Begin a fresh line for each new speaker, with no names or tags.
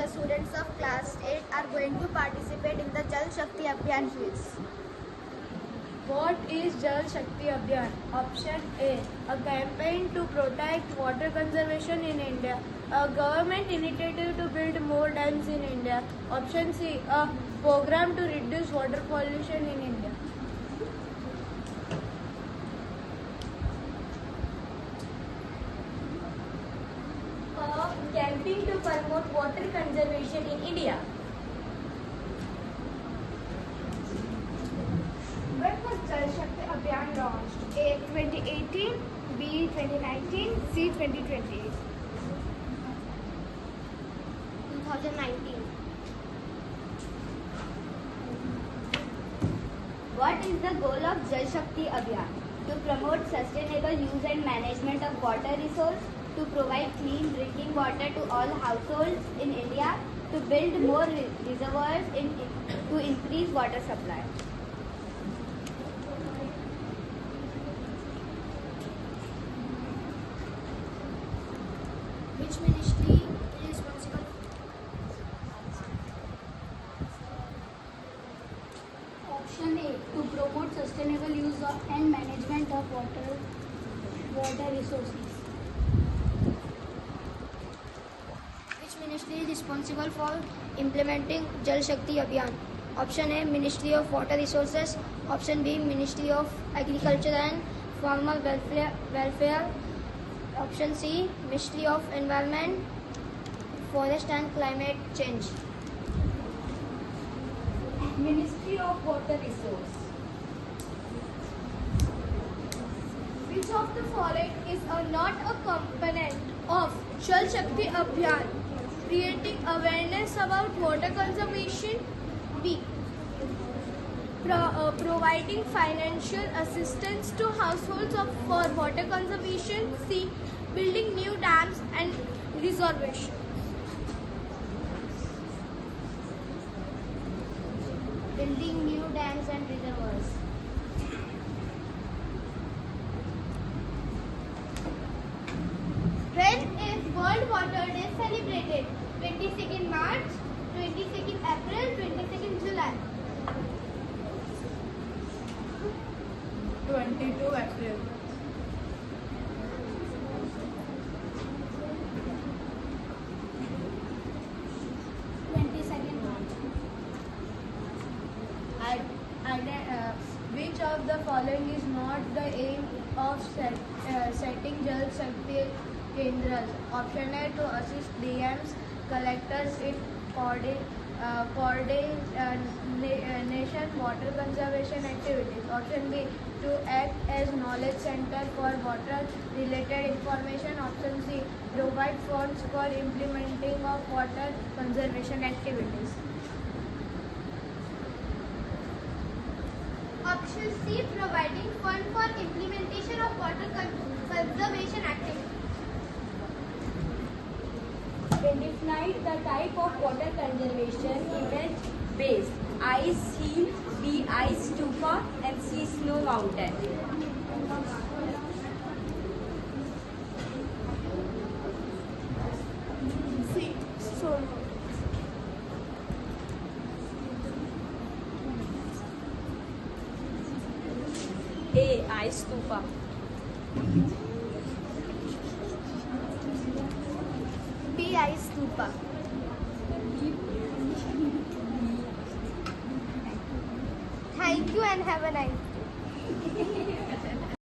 the students of class 8 are going to participate in the Jal Shakti Abhiyan quiz.
What is Jal Shakti Abhiyan? Option A. A campaign to protect water conservation in India. A government initiative to build more dams in India. Option C. A program to reduce water pollution in India.
A campaign to promote water conservation in India.
When was Jal Shakti Abhiyan launched? A. 2018, B. 2019, C. 2020. 2019.
What is the goal of Jal Shakti Abhiyan? To promote sustainable use and management of water resource, to provide clean drinking water to all households in India, to build more reservoirs to increase water supply.
Which ministry is responsible?
Option A. To promote sustainable use and management of water resources.
Which ministry is responsible for implementing Jal Shakti Abhiyan? Option A. Ministry of Water Resources. Option B. Ministry of Agriculture and Farmer Welfare. Option C. Ministry of Environment, Forest and Climate Change.
Ministry of Water Resource.
Which of the following is not a component of Jal Shakti Abhiyan? Creating awareness about water conservation. B. Providing financial assistance to households for water conservation. C. Building new dams and reservoirs.
Building new dams and reservoirs.
When is World Water Day celebrated? 22nd March, 22nd April, 22nd July. 22 April. Which of the following is not the aim of setting Jal Shakti Kendras? Option A. To assist DMs, collectors in nation water conservation activities. Option B. To act as knowledge center for water related information. Option C. Provide funds for implementing of water conservation activities. Option C. Providing fund for implementation of water conservation activities.
Define the type of water conservation: image based, ice hill, B ice stupa, and C snow mountain.
C. Soil.
A ice stupa.
B. Ice stupa. Thank you and have a nice day.